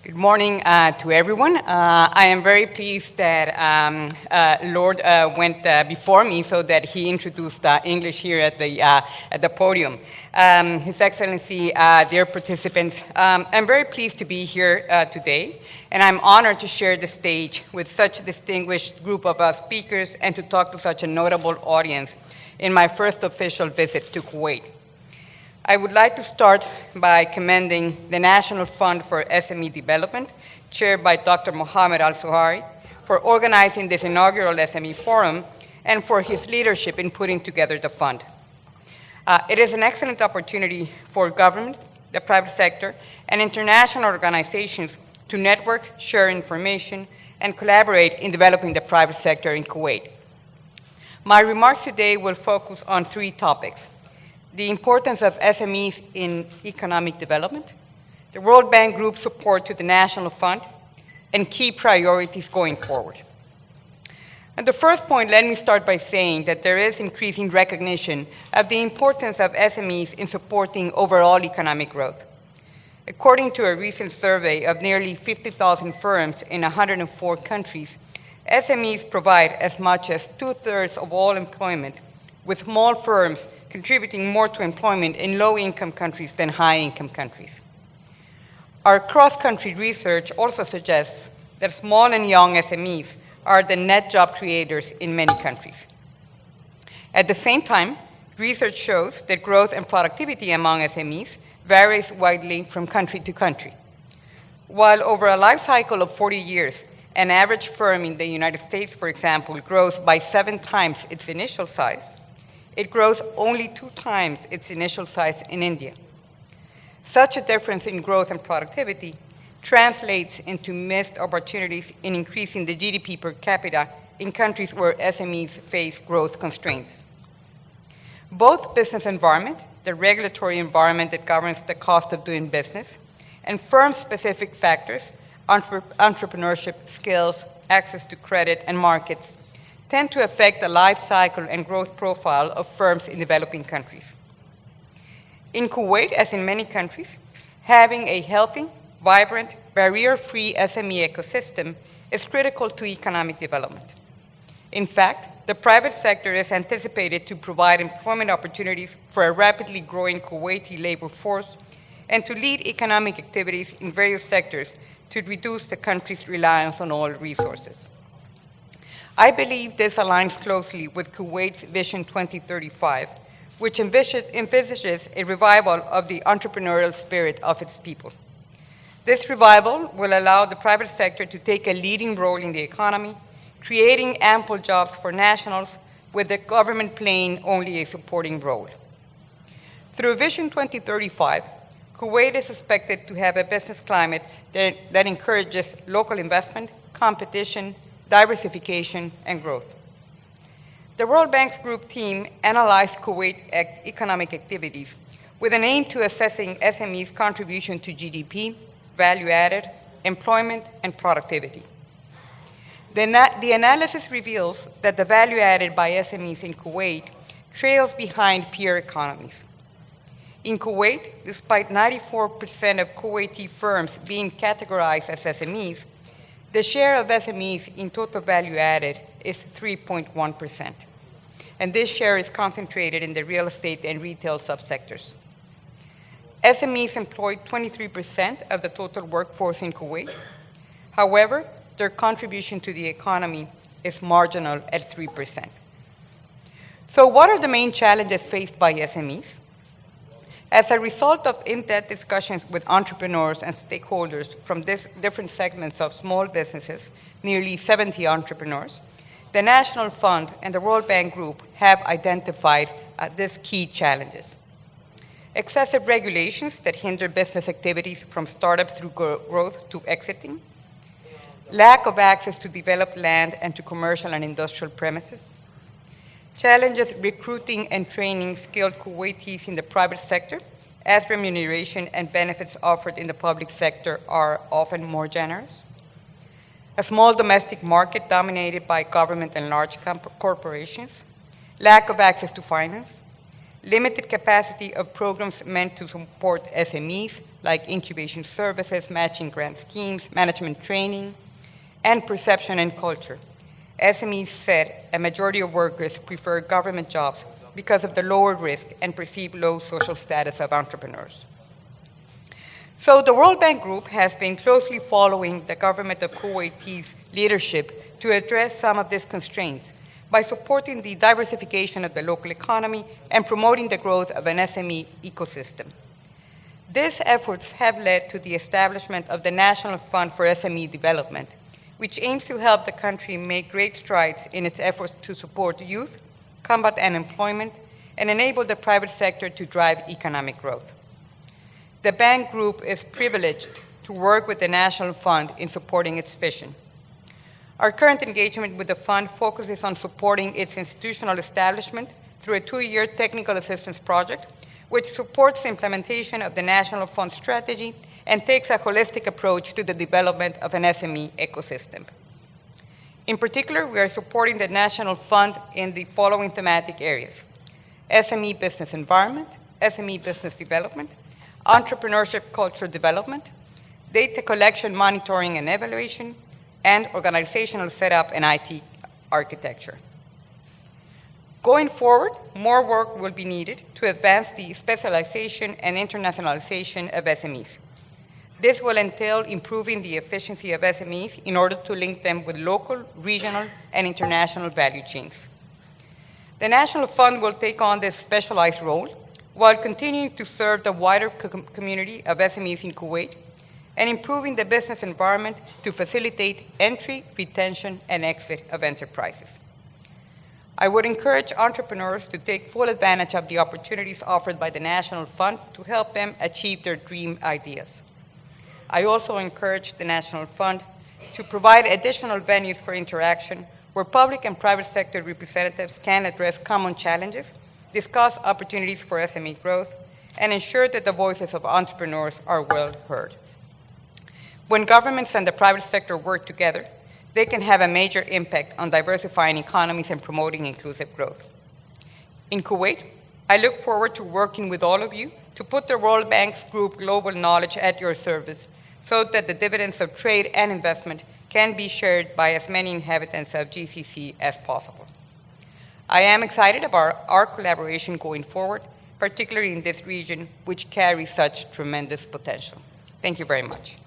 Good morning to everyone. I am very pleased that Lord went before me so that he introduced English here at the podium. His Excellency, dear participants, I'm very pleased to be here today, and I'm honored to share the stage with such a distinguished group of speakers and to talk to such a notable audience in my first official visit to Kuwait. I would like to start by commending the National Fund for SME Development, chaired by Dr. Mohammed Al-Suhari, for organizing this inaugural SME forum and for his leadership in putting together the fund. It is an excellent opportunity for government, the private sector, and international organizations to network, share information, and collaborate in developing the private sector in Kuwait. My remarks today will focus on three topics: the importance of SMEs in economic development, the World Bank Group support to the National Fund, and key priorities going forward. At the first point, let me start by saying that there is increasing recognition of the importance of SMEs in supporting overall economic growth. According to a recent survey of nearly 50,000 firms in 104 countries, SMEs provide as much as 2/3 of all employment, with small firms contributing more to employment in low-income countries than high-income countries. Our cross-country research also suggests that small and young SMEs are the net job creators in many countries. At the same time, research shows that growth and productivity among SMEs varies widely from country to country. While over a life cycle of 40 years, an average firm in the United States, for example, grows by 7 times its initial size, it grows only 2 times its initial size in India. Such a difference in growth and productivity translates into missed opportunities in increasing the GDP per capita in countries where SMEs face growth constraints. Both business environment, the regulatory environment that governs the cost of doing business, and firm-specific factors, entrepreneurship skills, access to credit, and markets, tend to affect the life cycle and growth profile of firms in developing countries. In Kuwait, as in many countries, having a healthy, vibrant, barrier-free SME ecosystem is critical to economic development. In fact, the private sector is anticipated to provide employment opportunities for a rapidly growing Kuwaiti labor force and to lead economic activities in various sectors to reduce the country's reliance on oil resources. I believe this aligns closely with Kuwait's Vision 2035, which envisages a revival of the entrepreneurial spirit of its people. This revival will allow the private sector to take a leading role in the economy, creating ample jobs for nationals, with the government playing only a supporting role. Through Vision 2035, Kuwait is expected to have a business climate that encourages local investment, competition, diversification, and growth. The World Bank's group team analyzed Kuwait economic activities with an aim to assessing SMEs' contribution to GDP, value added, employment, and productivity. The analysis reveals that the value added by SMEs in Kuwait trails behind peer economies. In Kuwait, despite 94% of Kuwaiti firms being categorized as SMEs, the share of SMEs in total value added is 3.1%, and this share is concentrated in the real estate and retail subsectors. SMEs employ 23% of the total workforce in Kuwait. However, their contribution to the economy is marginal at 3%. So what are the main challenges faced by SMEs? As a result of in-depth discussions with entrepreneurs and stakeholders from different segments of small businesses, nearly 70 entrepreneurs, the National Fund and the World Bank Group have identified these key challenges: excessive regulations that hinder business activities from startup through growth to exiting, lack of access to developed land and to commercial and industrial premises, challenges recruiting and training skilled Kuwaitis in the private sector, as remuneration and benefits offered in the public sector are often more generous, a small domestic market dominated by government and large corporations, lack of access to finance, limited capacity of programs meant to support SMEs, like incubation services, matching grant schemes, management training, and perception and culture. SMEs said a majority of workers prefer government jobs because of the lower risk and perceived low social status of entrepreneurs. So the World Bank Group has been closely following the government of Kuwait's leadership to address some of these constraints by supporting the diversification of the local economy and promoting the growth of an SME ecosystem. These efforts have led to the establishment of the National Fund for SME Development, which aims to help the country make great strides in its efforts to support youth, combat unemployment, and enable the private sector to drive economic growth. The bank group is privileged to work with the National Fund in supporting its vision. Our current engagement with the fund focuses on supporting its institutional establishment through a 2-year technical assistance project, which supports the implementation of the National Fund strategy and takes a holistic approach to the development of an SME ecosystem. In particular, we are supporting the National Fund in the following thematic areas: SME business environment, SME business development, entrepreneurship culture development, data collection, monitoring, and evaluation, and organizational setup and IT architecture. Going forward, more work will be needed to advance the specialization and internationalization of SMEs. This will entail improving the efficiency of SMEs in order to link them with local, regional, and international value chains. The National Fund will take on this specialized role while continuing to serve the wider community of SMEs in Kuwait and improving the business environment to facilitate entry, retention, and exit of enterprises. I would encourage entrepreneurs to take full advantage of the opportunities offered by the National Fund to help them achieve their dream ideas. I also encourage the National Fund to provide additional venues for interaction where public and private sector representatives can address common challenges, discuss opportunities for SME growth, and ensure that the voices of entrepreneurs are well heard. When governments and the private sector work together, they can have a major impact on diversifying economies and promoting inclusive growth. In Kuwait, I look forward to working with all of you to put the World Bank's Group global knowledge at your service so that the dividends of trade and investment can be shared by as many inhabitants of GCC as possible. I am excited about our collaboration going forward, particularly in this region, which carries such tremendous potential. Thank you very much.